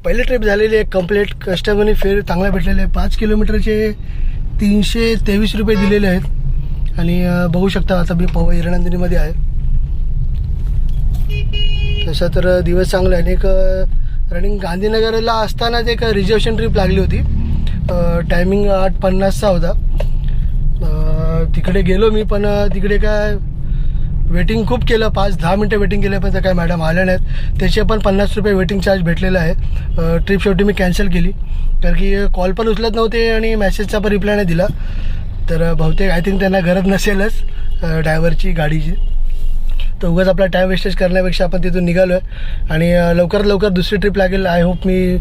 पहिली ट्रिप झालेली आहे कंप्लीट. कस्टमरने फेअर चांगला भेटलेले आहे. 5 किलोमीटरचे 323 रुपये दिलेले आहेत. आणि बघू शकता आता मी पवई हिरनंदिनीमध्ये आहे. तसं तर दिवस चांगला आहे. आणि एक रनिंग गांधीनगरला असतानाच एक रिझर्वेशन ट्रिप लागली होती. टायमिंग 8:50चा होता. तिकडे गेलो मी, पण तिकडे काय वेटिंग खूप केलं. 5-10 मिनटं वेटिंग केलं, पण काय मॅडम आल्या नाहीत. त्याचे पण 50 रुपये वेटिंग चार्ज भेटलेला आहे. ट्रिप शेवटी मी कॅन्सल केली, कारण की कॉल पण उचलत नव्हते आणि मेसेजचा पण रिप्लाय नाही दिला. तर बहुतेक आय थिंक त्यांना गरज नसेलच ड्रायव्हरची गाडीची. तर उगाच आपला टाईम वेस्टेज करण्यापेक्षा आपण तिथून निघालो आहे. आणि लवकरात लवकर दुसरी ट्रिप लागेल. आय होप मी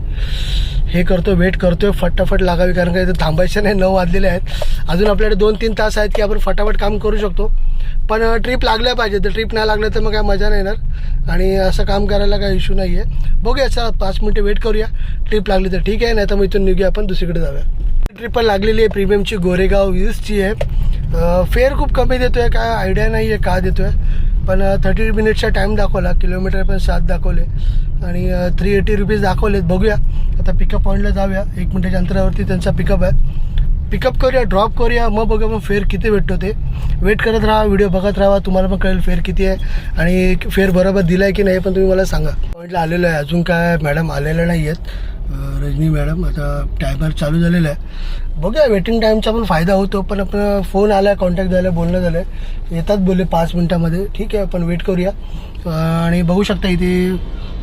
हे करतो, वेट करतो आहे फटाफट लागावी, कारण का इथं थांबायचं नाही. 9 वाजलेले आहेत. अजून आपल्याकडे 2-3 तास आहेत की आपण फटाफट काम करू शकतो. पण ट्रिप लागल्या पाहिजे. तर ट्रिप नाही लागलं तर मग काय मजा नाही येणार. आणि असं काम करायला काय इश्यू नाही आहे. बघूया, चला 5 मिनटं वेट करूया. ट्रिप लागली तर ठीक आहे, नाही तर मग इथून निघूया, आपण दुसरीकडे जाऊया. ट्रिप पण लागलेली आहे प्रीमियमची, गोरेगाव ईस्टची आहे. फेअर खूप कमी देतो आहे, काय आयडिया नाही आहे का देतो आहे. पण 30 मिनिट्सचा टाईम दाखवला. किलोमीटर पण 7 दाखवले आणि 380 रुपीज दाखवलेत. बघूया आता पिकअप पॉईंटला जाऊया. 1 मिनिटाच्या अंतरावरती त्यांचा पिकअप आहे. पिकअप करूया, ड्रॉप करूया, मग बघूया मग फेअर किती भेटतो ते. वेट करत राहा, व्हिडिओ बघत राहा, तुम्हाला पण कळेल फेअर किती आहे आणि फेअर बरोबर दिला आहे की नाही. पण तुम्ही मला सांगा. पॉईंटला आलेलो आहे, अजून काय मॅडम आलेल्या नाही आहेत. रजनी मॅडम. आता टायमर चालू झालेला आहे. बघूया, वेटिंग टाईमचा पण फायदा होतो. पण आपण फोन आला आहे, कॉन्टॅक्ट झालं, बोलणं झालं आहे, येतात बोलले 5 मिनटामध्ये. ठीक आहे, आपण वेट करूया. आणि बघू शकता इथे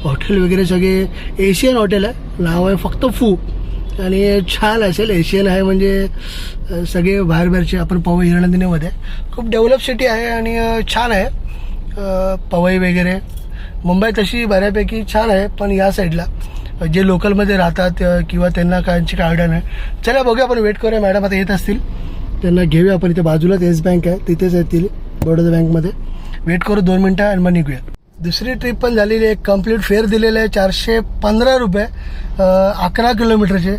हॉटेल वगैरे सगळे एशियन हॉटेल आहे. नाव आहे फक्त फू. आणि छान असेल, एशियन आहे म्हणजे सगळे बाहेरचे. आपण पवई हिरनंदिनीमध्ये खूप डेव्हलप सिटी आहे आणि छान आहे. पवई वगैरे मुंबई तशी बऱ्यापैकी छान आहे, पण या साईडला जे लोकलमध्ये राहतात किंवा त्यांना कायची काय आयडिया नाही. चला बघूया, आपण वेट करूया. मॅडम आता येत असतील, त्यांना घेऊया आपण. इथे बाजूलाच येस बँक आहे, तिथेच येतील बडोदा बँकमध्ये. वेट करू 2 मिनटं आणि मग निघूया. दुसरी ट्रिप पण झालेली आहे. कंप्लीट फेअर दिलेलं आहे 415 रुपये 11 किलोमीटरचे.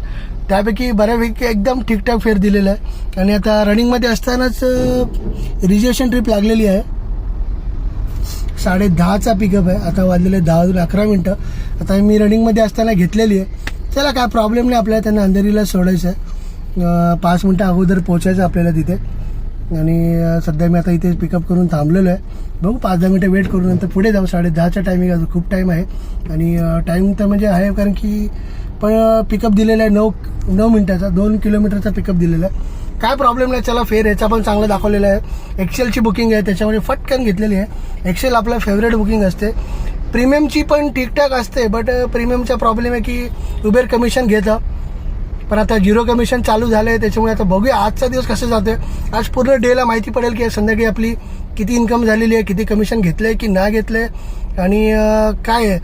त्यापैकी बऱ्यापैकी एकदम ठीकठाक फेअर दिलेलं आहे. आणि आता रनिंगमध्ये असतानाच रिझर्वेशन ट्रिप लागलेली आहे. 10:30चा पिकअप आहे. आता वाजलेले 10:11 मिनटं. आता मी रनिंगमध्ये असताना घेतलेली आहे. चला काय प्रॉब्लेम नाही, आपल्याला त्यांना अंधेरीला सोडायचं आहे. 5 मिनटं अगोदर पोचायचं आपल्याला तिथे. आणि सध्या मी आता इथे पिकअप करून थांबलेलो आहे. बघू 5-10 मिनटं वेट करून नंतर पुढे जाऊ. 10:30चा टायमिंग अजून खूप टाईम आहे. आणि टाईम तर म्हणजे आहे, कारण की पण पिकअप दिलेला आहे 9 मिनटाचा. 2 किलोमीटरचा पिकअप दिलेला आहे. काय प्रॉब्लेम नाही. चला फेअर ह्याचा पण चांगला दाखवलेला आहे. एक्सेलची बुकिंग आहे, त्याच्यामध्ये फटकन घेतलेली आहे. एक्सेल आपला फेवरेट बुकिंग असते. प्रीमियमची पण ठीकठाक असते, बट प्रीमियमचा प्रॉब्लेम आहे की उबेर कमिशन घेतं. पण आता 0 कमिशन चालू झालं आहे, त्याच्यामुळे आता बघूया आजचा दिवस कसं जाते. आज पूर्ण डेला माहिती पडेल की संध्याकाळी आपली किती इन्कम झालेली आहे, किती कमिशन घेतलं आहे की नाही घेतलं आहे, आणि काय आहे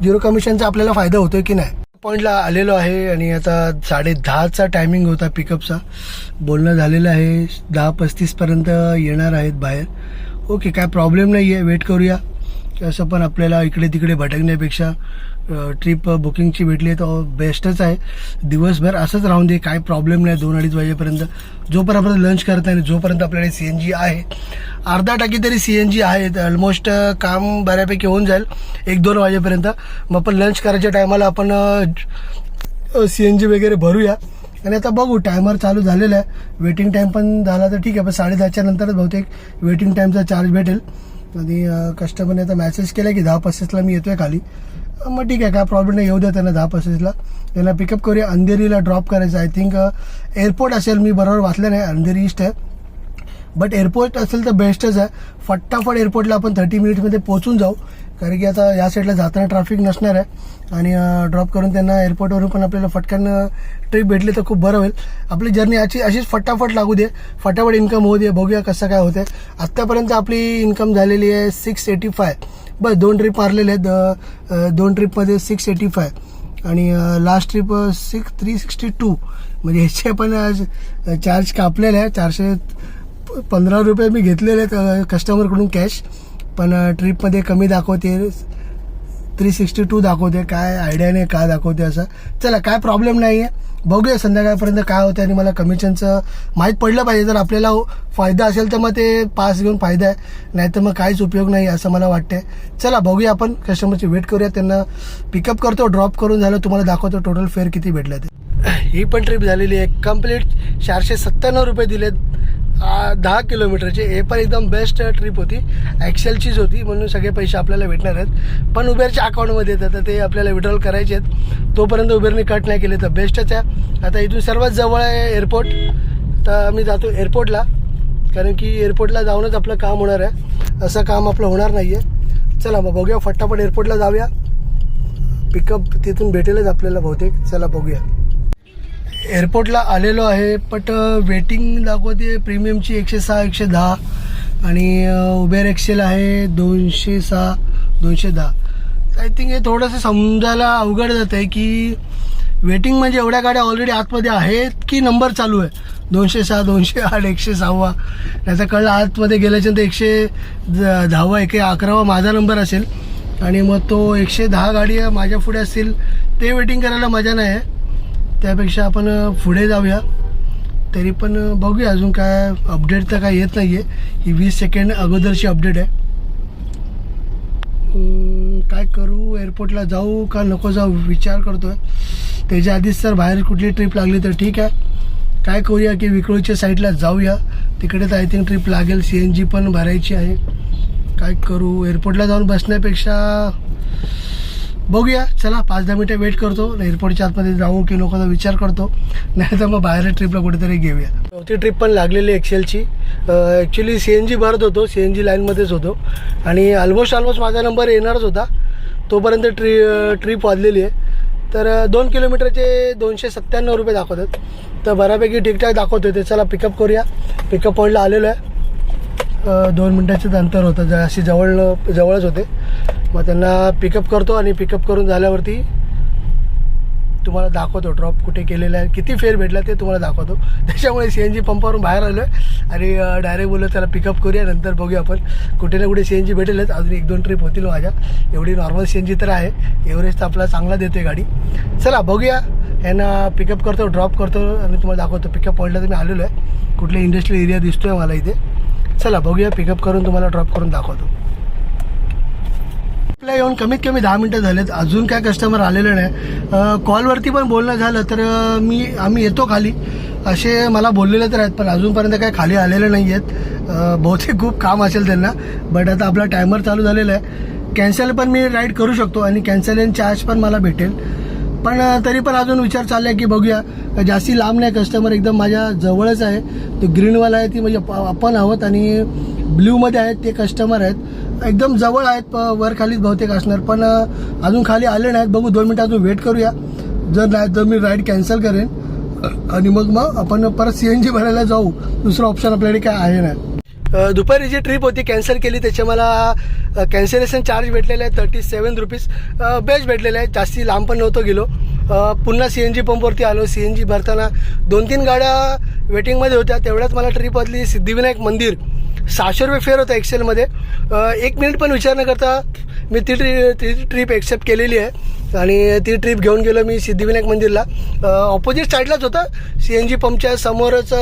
0 कमिशनचा आपल्याला फायदा होतो की नाही. पॉईंटला आलेलो आहे आणि आता 10:30चा टायमिंग होता पिकअपचा. बोलणं झालेलं आहे 10:35पर्यंत येणार आहेत बाहेर. ओके, काय प्रॉब्लेम नाही आहे. वेट करूया. असं पण आपल्याला इकडे तिकडे भटकण्यापेक्षा ट्रिप बुकिंगची भेटली आहे तर बेस्टच आहे. दिवसभर असंच राहून दे, काय प्रॉब्लेम नाही. 2-2:30 वाजेपर्यंत जोपर्यंत आपण लंच करत नाही, जोपर्यंत आपल्याकडे CNG आहे, अर्धा टाकी तरी CNG आहे. ऑलमोस्ट काम बऱ्यापैकी होऊन जाईल 1-2 वाजेपर्यंत. मग आपण लंच करायच्या टायमाला आपण CNG वगैरे भरूया. आणि आता बघू, टायमर चालू झालेला आहे. वेटिंग टाईम पण झाला तर ठीक आहे, पण 10:30च्या नंतरच बहुतेक वेटिंग टाईमचा चार्ज भेटेल. आणि कस्टमरने आता मॅसेज केला की 10:35ला मी येतोय खाली. मग ठीक आहे, काय प्रॉब्लेम नाही, येऊ द्या त्यांना 10:35ला. त्यांना पिकअप करूया. अंधेरीला ड्रॉप करायचं. आय थिंक एअरपोर्ट असेल, मी बरोबर वाचलं नाही, अंधेरी ईस्ट आहे. बट एअरपोर्ट असेल तर बेस्टच आहे. फटाफट एअरपोर्टला आपण 30 मिनिटमध्ये पोहोचून जाऊ, कारण की आता या साईडला जाताना ट्रॅफिक नसणार आहे. आणि ड्रॉप करून त्यांना एअरपोर्टवरून पण आपल्याला फटकन ट्रिप भेटली तर खूप बरं होईल. आपली जर्नी अशीच फटाफट लागू दे, फटाफट इन्कम होऊ दे. बघूया कसं काय होतं. आत्तापर्यंत आपली इन्कम झालेली आहे 685. बस 2 ट्रिप मारलेले आहेत. 2 ट्रिपमध्ये 685 आणि लास्ट ट्रिप 362. म्हणजे ह्याचे पण चार्ज कापलेले आहे. 415 रुपये मी घेतलेले आहेत कस्टमरकडून कॅश. पण ट्रिपमध्ये कमी दाखवते, 362 दाखवते. काय आयडिया नाही का दाखवते असं. चला काय प्रॉब्लेम नाही आहे. बघूया संध्याकाळपर्यंत काय होतं आणि मला कमिशनचं माहीत पडलं पाहिजे. जर आपल्याला फायदा असेल तर मग ते पास घेऊन फायदा आहे, नाही तर मग काहीच उपयोग नाही असं मला वाटतंय. चला बघूया, आपण कस्टमरची वेट करूया, त्यांना पिकअप करतो, ड्रॉप करून झालं तुम्हाला दाखवतो टोटल फेअर किती भेटलं ते. ही पण ट्रिप झालेली आहे कंप्लीट. 497 रुपये दिलेत 10 किलोमीटरचे. हे पण एकदम बेस्ट ट्रिप होती, ॲक्सेलचीच होती म्हणून सगळे पैसे आपल्याला भेटणार आहेत. पण उबेरच्या अकाउंटमध्ये येतात तर ते आपल्याला विड्रॉल करायचे आहेत. तोपर्यंत उबेरने कट नाही केले तर बेस्टच आहे. आता इथून सर्वात जवळ आहे एअरपोर्ट, तर आम्ही जातो एअरपोर्टला, कारण की एअरपोर्टला जाऊनच आपलं काम होणार आहे, असं काम आपलं होणार नाही आहे. चला मग बघूया, फटाफट एअरपोर्टला जाऊया. पिकअप तिथून भेटेलच आपल्याला बहुतेक. चला बघूया. एअरपोर्टला आलेलो आहे, बट वेटिंग दाखवते प्रीमियमची 106 110 आणि उबेर एक्सेल आहे 206 210. आय थिंक हे थोडंसं समजायला अवघड जात आहे की वेटिंग म्हणजे एवढ्या गाड्या ऑलरेडी आतमध्ये आहेत की नंबर चालू आहे 206 208 106. त्याचं कळलं आतमध्ये गेल्याच्यानंतर 110 111 माझा नंबर असेल आणि मग तो 110 गाडी माझ्या पुढे असतील, ते वेटिंग करायला मजा नाही आहे. त्यापेक्षा आपण पुढे जाऊया. तरी पण बघूया, अजून काय अपडेट तर काय येत नाही आहे. ही 20 सेकंड अगोदरची अपडेट आहे. काय करू, एअरपोर्टला जाऊ का नको जाऊ विचार करतो आहे. त्याच्या आधीच तर बाहेर कुठली ट्रिप लागली तर ठीक आहे. काय करूया की विक्रोळीच्या साईडला जाऊया, तिकडे तर आय थिंक ट्रिप लागेल. CNG पण भरायची आहे. काय करू, एअरपोर्टला जाऊन बसण्यापेक्षा बघूया. चला 5-10 मिनटं वेट करतो, एअरपोर्टच्या आतमध्ये जाऊ की नको विचार करतो, नाही तर मग बाहेर ट्रिपला कुठेतरी घेऊया. चौथी ट्रिप पण लागलेली एक्सेलची. ॲक्च्युली CNG भरत होतो, CNG लाईनमध्येच होतो आणि ऑलमोस्ट माझा नंबर येणारच होता. तोपर्यंत ट्रिप वाजलेली आहे. तर 2 किलोमीटरचे 297 रुपये दाखवतात, तर बऱ्यापैकी ठीकठाक दाखवतो ते. चला पिकअप करूया. पिकअप पॉईंटला आलेलो आहे. 2 मिनटाचंच अंतर होतं, अशी जवळच होते. मग त्यांना पिकअप करतो आणि पिकअप करून झाल्यावरती तुम्हाला दाखवतो ड्रॉप कुठे केलेला आहे, किती फेअर भेटला ते तुम्हाला दाखवतो. त्याच्यामुळे CNG पंपावरून बाहेर आलो आहे आणि डायरेक्ट बोललो त्याला पिकअप करूया, नंतर बघूया आपण कुठे ना कुठे CNG भेटेलच. अजून 1-2 ट्रिप होतील माझ्या. एवढी नॉर्मल CNG तर आहे, एव्हरेज तर आपला चांगला देते गाडी. चला बघूया, यांना पिकअप करतो, ड्रॉप करतो आणि तुम्हाला दाखवतो. पिकअप पॉईंटला तर मी आलेलो आहे, कुठले इंडस्ट्रियल एरिया दिसतो आहे मला इथे. चला बघूया, पिकअप करून तुम्हाला ड्रॉप करून दाखवतो. आपल्या येऊन कमीत कमी 10 मिनटं झालेत, अजून काय कस्टमर आलेलं नाही. कॉलवरती पण बोलणं झालं तर आम्ही येतो खाली असे मला बोललेले तर आहेत, पण अजूनपर्यंत काय खाली आलेले नाही आहेत. बहुतेक खूप काम असेल त्यांना. बट आता आपला टायमर चालू झालेला आहे. कॅन्सल पण मी राईड करू शकतो आणि कॅन्सल चार्ज पण मला भेटेल. पण तरी पण अजून विचार चालला आहे की बघूया. जास्ती लांब नाही, कस्टमर एकदम माझ्या जवळच आहे. तो ग्रीनवाला आहे ती म्हणजे आपण आहोत आणि ब्ल्यूमध्ये आहेत ते कस्टमर आहेत, एकदम जवळ आहेत. वर खालीच बहुतेक असणार, पण अजून खाली आले नाहीत. बघू 2 मिनटं अजून वेट करूया. जर नाही तर मी राईड कॅन्सल करेन आणि मग आपण परत CNG भरायला जाऊ. दुसरं ऑप्शन आपल्याकडे काय आहे नाही. दुपारी जी ट्रिप होती कॅन्सल केली, त्याचे मला कॅन्सलेशन चार्ज भेटलेले आहे 37 रुपीज. बेस्ट भेटलेले आहे, जास्ती लांब पण नव्हतो गेलो. पुन्हा CNG पंपवरती आलो. CNG भरताना 2-3 गाड्या वेटिंगमध्ये होत्या. तेवढ्याच मला ट्रिप वाजली सिद्धिविनायक मंदिर. 600 रुपये फेअर होता एक्सेलमध्ये. 1 मिनिट पण विचार न करता मी ती ट्रिप एक्सेप्ट केलेली आहे आणि ती ट्रिप घेऊन गेलो मी सिद्धिविनायक मंदिरला. ऑपोजिट साईडलाच होता, CNG पंपच्या समोरच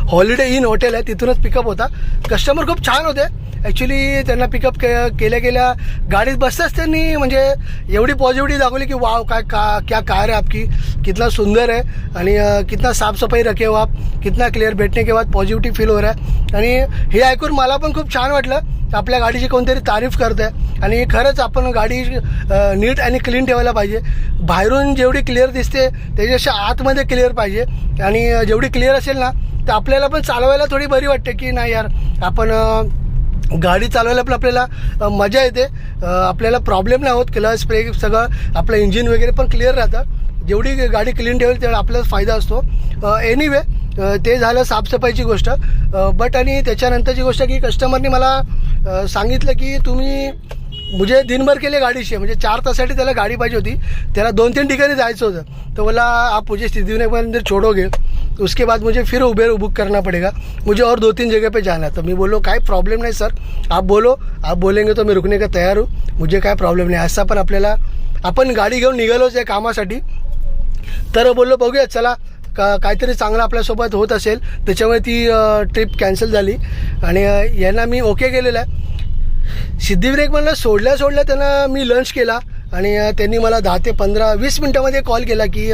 हॉलिडे इन हॉटेल आहे, तिथूनच पिकअप होता. कस्टमर खूप छान होते. ॲक्च्युली त्यांना पिकअप केल्या गाडीत बसताच त्यांनी म्हणजे एवढी पॉझिटिव्हिटी दाखवली की वाव क्या कार है आपकी, कितना सुंदर है आणि कितना साफसफाई रखे हो आप, कितना क्लियर बैठने के बाद पॉझिटिव्हिटी फील हो रहा है. आणि हे ऐकून मला पण खूप छान वाटलं. आपल्या गाडीची कोणतरी तारीफ करत आहे आणि खरंच आपण गाडी नीट आणि क्लीन ठेवायला पाहिजे. बाहेरून जेवढी क्लिअर दिसते त्याच्यापेक्षा आतमध्ये क्लिअर पाहिजे आणि जेवढी क्लिअर असेल ना तर आपल्याला पण चालवायला थोडी बरी वाटते की नाही यार, आपण गाडी चालवायला पण आपल्याला मजा येते. आपल्याला प्रॉब्लेम नाही होत. क्लच ब्रेक सगळं आपलं इंजिन वगैरे पण क्लिअर राहतं. जेवढी गाडी क्लीन ठेवेल तेवढा आपल्याला फायदा असतो. एनिवे ते झालं साफसफाईची गोष्ट. बट आणि त्याच्यानंतरची गोष्ट की कस्टमरनी मला सांगितलं की तुम्ही मुझे दिनभर के लिए गाड़ी चाहिए, म्हणजे 4 तासासाठी त्याला गाडी पाहिजे होती. त्याला 2-3 ठिकाणी जायचं होतं. तो बोला आप मुझे सिद्धिविनायक मंदिर छोड़ोगे, उसके बाद मुझे फिर उबेर बुक करना पड़ेगा, मुझे और 2-3 जगह पे जाना है. तो मैं बोलो काय प्रॉब्लेम नाही सर, आप बोलो, आप बोलेंगे तो मैं रुकने का तयार हूँ, मुझे काय प्रॉब्लेम नाही. असा पण आपल्याला आपण गाडी घेऊन निघालोच आहे कामासाठी. तर बोललो बघूया चला काहीतरी चांगलं आपल्यासोबत होत असेल, त्याच्यामुळे ती ट्रिप कॅन्सल झाली. आणि यांना मी ओके केलेलं आहे. सिद्धिविनायक मला सोडल्या त्यांना मी लंच केला आणि त्यांनी मला 10 ते 15-20 मिनटामध्ये कॉल केला की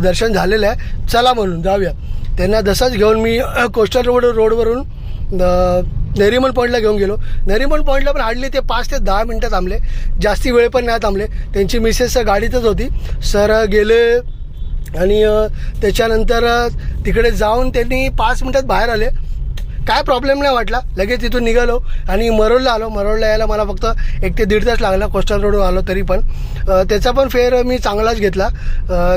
दर्शन झालेलं आहे, चला म्हणून जाऊया. त्यांना जसाच घेऊन मी कोस्टल रोडवरून नरिमन पॉईंटला घेऊन गेलो. नरिमन पॉईंटला पण हार्डली ते 5 ते 10 मिनटं थांबले, जास्ती वेळ पण नाही थांबले. त्यांची मिसेस गाडीतच होती. सर गेले आणि त्याच्यानंतर तिकडे जाऊन त्यांनी 5 मिनटात बाहेर आले. काय प्रॉब्लेम नाही वाटला. लगेच तिथून निघालो आणि मरोडला आलो. मरोडला यायला मला फक्त 1 ते 1.5 तास लागला. कोस्टल रोडवर आलो तरी पण त्याचा पण फेअर मी चांगलाच घेतला,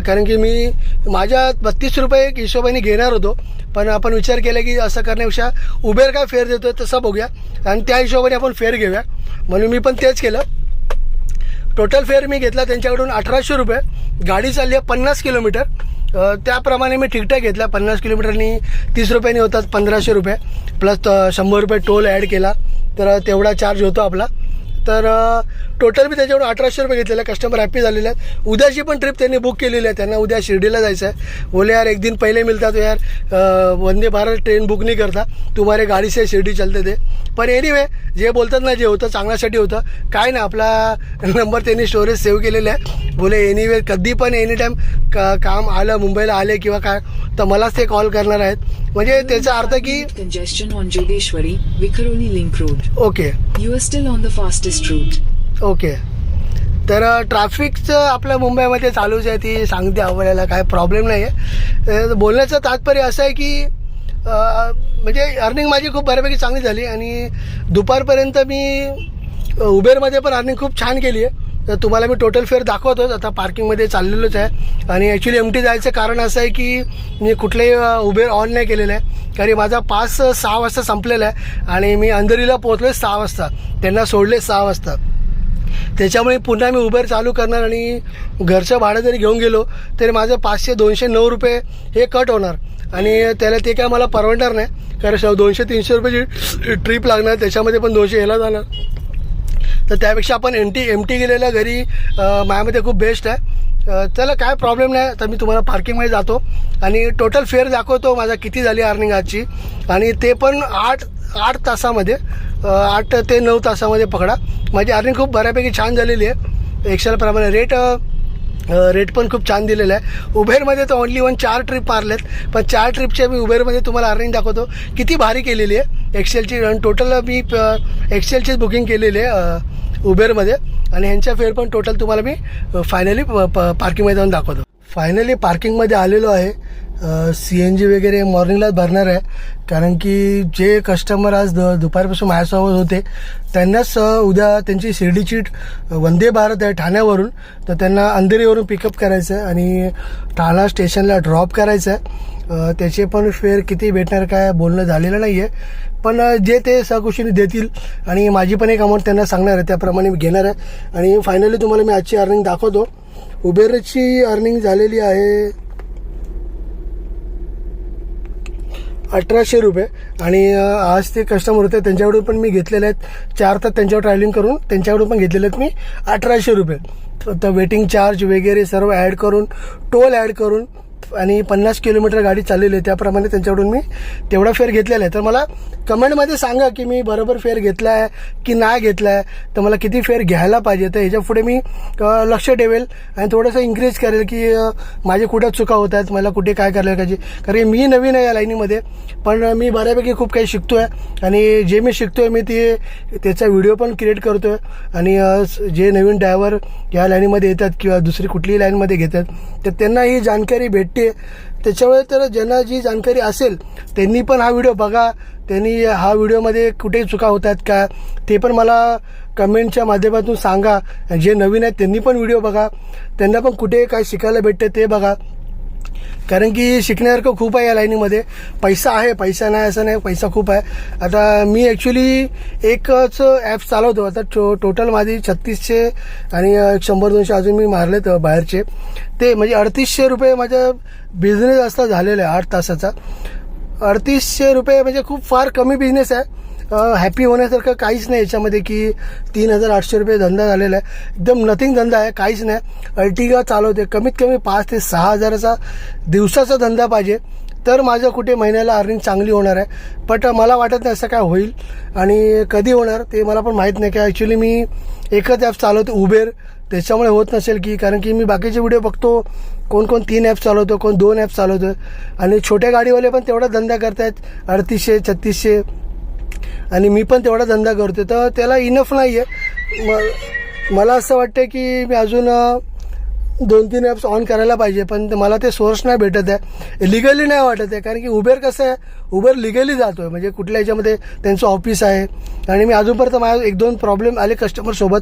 कारण की मी माझ्या 32 रुपये हिशोबाने घेणार होतो. पण आपण विचार केला की असं करण्यापेक्षा उबेर काय फेअर देतो तसं बघूया आणि त्या हिशोबाने आपण फेअर घेऊया, म्हणून मी पण तेच केलं. टोटल फेअर मी घेतला त्यांच्याकडून 1800 रुपये. गाडी चालली आहे 50 किलोमीटर, त्याप्रमाणे मी ठीकठाक घेतला. 50 किलोमीटरनी 30 रुपयांनी होतात 1500 रुपये, प्लस 100 रुपये टोल ॲड केला तर तेवढा चार्ज होतो आपला. तर टोटल मी त्याच्याकडून 1800 रुपये घेतलेले. कस्टमर हॅप्पी झालेले आहेत. उद्याची पण ट्रिप त्यांनी बुक केलेली आहे. त्यांना उद्या शिर्डीला जायचं आहे. बोले यार एक दिन पहिले मिलता तो यार वंदे भारत ट्रेन बुक नाही करता, तुम्हारे गाडी से शिर्डी चलते ते. पण एनिवे जे बोलतात ना, जे होतं चांगल्यासाठी होतं. काय ना, आपला नंबर त्यांनी स्टोरेज सेव्ह केलेला आहे. बोले एनिवे कधी पण एनी टाईम काम आलं, मुंबईला आले किंवा काय तर मलाच ते कॉल करणार आहेत. म्हणजे त्याचा अर्थ की congestion on Jogeshwari, Vikhroli link road. Okay You are still on the fastest route. Okay. तर ट्रॅफिकचं आपल्या मुंबईमध्ये चालूच आहे, ती सांगते आपल्याला, काय प्रॉब्लेम नाही आहे. बोलण्याचं तात्पर्य असं आहे की म्हणजे अर्निंग माझी खूप बऱ्यापैकी चांगली झाली आणि दुपारपर्यंत मी उबेरमध्ये पण अर्निंग खूप छान केली आहे. तर तुम्हाला मी टोटल फेअर दाखवतोच. आता पार्किंगमध्ये चाललेलोच आहे आणि ॲक्च्युली एमटी जायचं कारण असं आहे की मी कुठलेही उबेर ऑन नाही केलेलं आहे, कारण माझा पास 6 वाजता संपलेला आहे आणि मी अंधेरीला पोहोचलो 6 वाजता, त्यांना सोडले 6 वाजता. त्याच्यामुळे पुन्हा मी उबेर चालू करणार आणि घरचं भाडं जरी घेऊन गेलो तरी माझं 500-209 रुपये हे कट होणार आणि त्याला ते काय मला परवडणार नाही, कारण 200-300 रुपयाची ट्रिप लागणार, त्याच्यामध्ये पण 200 ह्याला जाणार. तर त्यापेक्षा आपण एमटी गेलेल्या घरी माझ्यामध्ये खूप बेस्ट आहे. त्याला काय प्रॉब्लेम नाही. तर मी तुम्हाला पार्किंगमध्ये जातो आणि टोटल फेअर दाखवतो माझा किती झाली अर्निंग आजची, आणि ते पण 8 तासामध्ये, 8 ते 9 तासामध्ये पकडा. माझी अर्निंग खूप बऱ्यापैकी छान झालेली आहे. एक्सेलप्रमाणे रेट पण खूप छान दिलेला आहे. उबेरमध्ये तर ओनली 4 ट्रिप मारलेत, पण 4 ट्रिपच्या मी उबेरमध्ये तुम्हाला अर्निंग दाखवतो किती भारी केलेली आहे. एक्सेलची टोटल मी एक्सेलचीच बुकिंग केलेली आहे उबेरमध्ये आणि ह्यांच्या फेअर पण टोटल तुम्हाला मी फायनली पार्किंगमध्ये जाऊन दाखवतो. फायनली पार्किंगमध्ये आलेलो आहे. CNG वगैरे मॉर्निंगलाच भरणार आहे, कारण की जे कस्टमर आज दुपारपासून माझ्यासोबत होते त्यांनाच उद्या त्यांची शिर्डीची वंदे भारत आहे ठाण्यावरून, तर त्यांना अंधेरीवरून पिकअप करायचं आहे आणि ठाणा स्टेशनला ड्रॉप करायचं आहे. त्याचे पण फेअर किती भेटणार काय बोलणं झालेलं नाही आहे, पण जे ते सकुशीने देतील आणि माझी पण एक अमाऊंट त्यांना सांगणार आहे, त्याप्रमाणे मी घेणार आहे. आणि फायनली तुम्हाला मी आजची अर्निंग दाखवतो. उबेरची अर्निंग झालेली आहे 1800 रुपये आणि आज ते कस्टमर होते त्यांच्याकडून पण मी घेतलेले आहेत 4 तास त्यांच्यावर ट्रॅव्हलिंग करून, त्यांच्याकडून पण घेतलेले आहेत मी 1800 रुपये. तर वेटिंग चार्ज वगैरे सर्व ॲड करून, टोल ॲड करून आणि 50 किलोमीटर गाडी चाललेली आहे, त्याप्रमाणे त्यांच्याकडून मी तेवढा फेअर घेतलेला आहे. तर मला कमेंटमध्ये सांगा की मी बरोबर फेअर घेतला आहे की नाही घेतला आहे, तर मला किती फेअर घ्यायला पाहिजे. तर ह्याच्या पुढे मी लक्ष ठेवेल आणि थोडंसं इन्क्रीज करेल की माझे कुठं चुका होत आहेत, मला कुठे काय करायला पाहिजे. कारण मी नवीन आहे या लाईनीमध्ये, पण मी बऱ्यापैकी खूप काही शिकतो आहे आणि जे मी शिकतो आहे मी त्याचा व्हिडिओ पण क्रिएट करतो आहे. आणि जे नवीन ड्रायव्हर या लाईनीमध्ये येतात किंवा दुसरी कुठलीही लाईनमध्ये घेतात तर त्यांना ही जानकारी भेटते. त्याच्यामुळे तर ज्यांना जी जानकारी असेल त्यांनी पण हा व्हिडिओ बघा, त्यांनी हा व्हिडिओमध्ये कुठे चुका होत आहेत का ते पण मला कमेंटच्या माध्यमातून सांगा. जे नवीन आहेत त्यांनी पण व्हिडिओ बघा, त्यांना पण कुठे काय शिकायला भेटते ते बघा, कारण की शिकण्यासारखं खूप आहे या लाईनीमध्ये. पैसा आहे, पैसा नाही असं नाही, पैसा खूप आहे. आता मी ॲक्च्युली एकच ॲप चालवतो. आता टोटल माझी 3600 आणि 100-200 अजून मी मारलेत बाहेरचे, ते म्हणजे 3800 रुपये माझा बिझनेस असता झालेला आहे 8 तासाचा. 3800 रुपये म्हणजे खूप फार कमी बिझनेस आहे हॅपी होण्यासारखं काहीच नाही याच्यामध्ये की 3,800 रुपये धंदा झालेला आहे. एकदम नथिंग धंदा आहे, काहीच नाही. अर्टिगा चालवते, कमीत कमी 5,000 ते 6,000चा दिवसाचा धंदा पाहिजे तर माझं कुठे महिन्याला अर्निंग चांगली होणार आहे. बट मला वाटत नाही असं काय होईल आणि कधी होणार ते मला पण माहीत नाही. की ॲक्च्युली मी एकच ॲप चालवतो उबेर, त्याच्यामुळे होत नसेल की, कारण की मी बाकीचे व्हिडिओ बघतो कोण 3 ॲप चालवतो, कोण 2 ॲप चालवतो आणि छोट्या गाडीवाले पण तेवढा धंदा करत आहेत 3,800-3,600 आणि मी पण तेवढा धंदा करतो तर त्याला इनफ नाही आहे. मला असं वाटतं की मी अजून 2-3 ॲप्स ऑन करायला पाहिजे, पण मला ते सोर्स नाही भेटत आहे, लिगली नाही वाटत आहे. कारण की उबेर कसं आहे, उबेर लिगली जातो आहे, म्हणजे कुठल्या ह्याच्यामध्ये त्यांचं ऑफिस आहे आणि मी अजूनपर्यंत माझ्या 1-2 प्रॉब्लेम आले कस्टमरसोबत,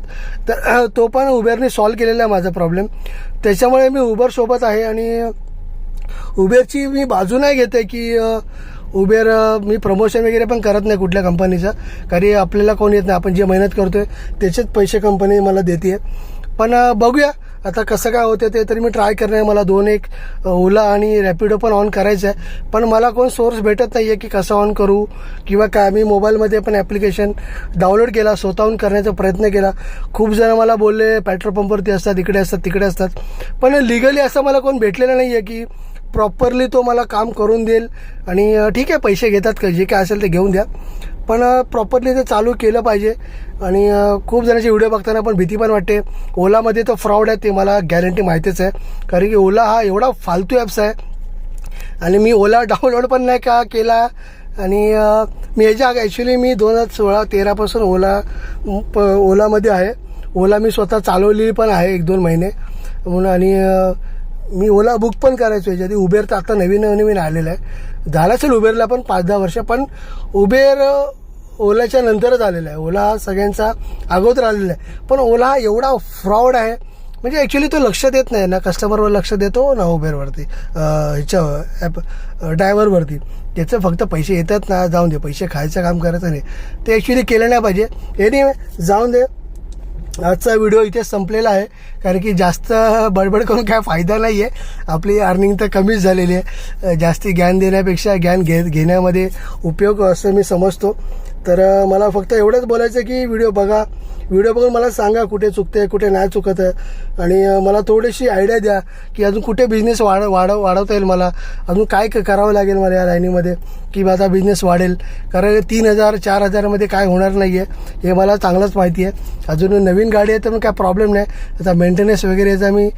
तर तो पण उबेरने सॉल्व केलेला आहे माझा प्रॉब्लेम. त्याच्यामुळे मी उबरसोबत आहे आणि उबेरची मी बाजू नाही घेत आहे की उबेर मी प्रमोशन वगैरे पण करत नाही कुठल्या कंपनीचं, कारण आपल्याला कोण येत नाही, आपण जे मेहनत करतो आहे त्याचेच पैसे कंपनी मला देते आहे. पण बघूया आता कसं काय होतं ते, तरी मी ट्राय करणार आहे. मला 2-1 ओला आणि रॅपिडो पण ऑन करायचं आहे, पण मला कोण सोर्स भेटत नाही आहे की कसं ऑन करू किंवा काय. मी मोबाईलमध्ये पण ॲप्लिकेशन डाउनलोड केला, स्वतःहून करण्याचा प्रयत्न केला. खूप जण मला बोलले पेट्रोल पंपवरती असतात, इकडे असतात, तिकडे असतात, पण लिगली असं मला कोण भेटलेलं नाही आहे की प्रॉपरली तो मला काम करून देईल. आणि ठीक आहे पैसे घेतात का, जे काय असेल ते घेऊन द्या, पण प्रॉपरली ते चालू केलं पाहिजे. आणि खूप जणांचे व्हिडिओ बघताना पण भीती पण वाटते. ओलामध्ये तो फ्रॉड आहे ते मला गॅरंटी माहितीच आहे, कारण की ओला हा एवढा फालतू ॲप्स आहे आणि मी ओला डाउनलोड पण नाही का केला. आणि मी ह्याच्या ॲक्च्युली मी 2016-13 ओलामध्ये आहे. ओला मी स्वतः चालवलेली पण आहे 1-2 महिने म्हणून. आणि मी ओला बुक पण करायचो याच्या आधी. उबेर तर आता नवीन आलेलं आहे, झालं असेल उबेरला पण 5-10 वर्ष, पण उबेर ओलाच्या नंतरच आलेला आहे. ओला हा सगळ्यांचा अगोदर आलेला आहे, पण ओला हा एवढा फ्रॉड आहे, म्हणजे ॲक्च्युली तो लक्ष देत नाही ना कस्टमरवर, लक्ष देतो ना उबेरवरती, ह्याच्या ॲप ड्रायव्हरवरती. त्याचं फक्त पैसे येतात ना, जाऊन दे, पैसे खायचं काम करायचं नाही, ते ॲक्च्युली केलं नाही पाहिजे. एनिवे जाऊन दे, आजचा व्हिडिओ इथे संपलेला आहे, कारण की जास्त बडबड करून काय फायदा नाही आहे. आपली अर्निंग तर कमीच झालेली आहे. जास्ती ज्ञान देण्यापेक्षा ज्ञान घेण्यामध्ये उपयोग असं मी समजतो. तर मला फक्त एवढंच बोलायचं की व्हिडिओ बघा, व्हिडिओ बघून मला सांगा कुठे चुकते कुठे नाही चुकत आहे, आणि मला थोडीशी आयडिया द्या की अजून कुठे बिझनेस वाढवता येईल, मला अजून काय करावं लागेल मला या लाईनीमध्ये की माझा बिझनेस वाढेल. कारण 3,000-4,000मध्ये काय होणार नाही आहे हे मला चांगलंच माहिती आहे. अजून नवीन गाडी आहे तर मग काय प्रॉब्लेम नाही, त्याचा मेंटेनन्स वगैरेचा मी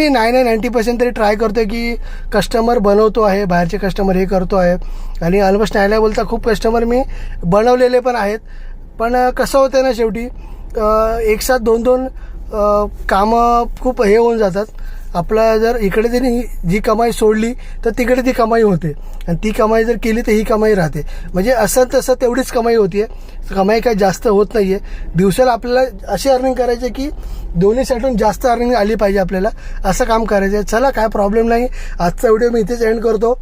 90% तरी ट्राय करतो आहे की कस्टमर बनवतो आहे, बाहेरचे कस्टमर हे करतो आहे. आणि ऑलमोस्ट नाही बोलता खूप कस्टमर मी बनवलेले पण आहेत. पण कसं होतं ना, शेवटी एक साथ 2-2 कामं खूप हे होऊन जातात. आपला जर इकडे जरी जी कमाई सोडली तर तिकडे ती कमाई होते, आणि ती कमाई जर केली तर ही कमाई राहते. म्हणजे असं तसं तेवढीच कमाई होती आहे, कमाई काय जास्त होत नाही आहे. दिवसाला आपल्याला अशी अर्निंग करायची की दोन्ही साईडून जास्त अर्निंग आली पाहिजे आपल्याला, असं काम करायचं आहे. चला काय प्रॉब्लेम नाही. आजचा व्हिडिओ मी इथेच एंड करतो.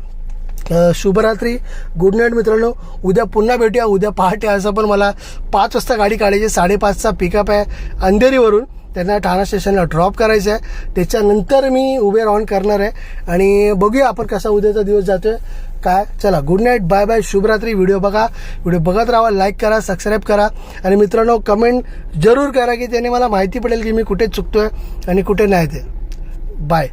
शुभरात्री, गुड नाईट मित्रांनो. उद्या पुन्हा भेटूया, उद्या पहाटे. असं पण मला 5 वाजता गाडी काढायची, 5:30चा पिकअप आहे अंधेरीवरून, त्यांना ठाणा स्टेशनला ड्रॉप करायचं आहे. त्याच्यानंतर मी उबेर ऑन करणार आहे आणि बघूया आपण कसा उद्याचा दिवस जातोय काय. चला गुड नाईट, बाय बाय, शुभरात्री. व्हिडिओ बघत राहा, लाईक करा, सबस्क्राईब करा, आणि मित्रांनो कमेंट जरूर करा की त्याने मला माहिती पडेल की मी कुठे चुकतोय आणि कुठे नाही ते. बाय.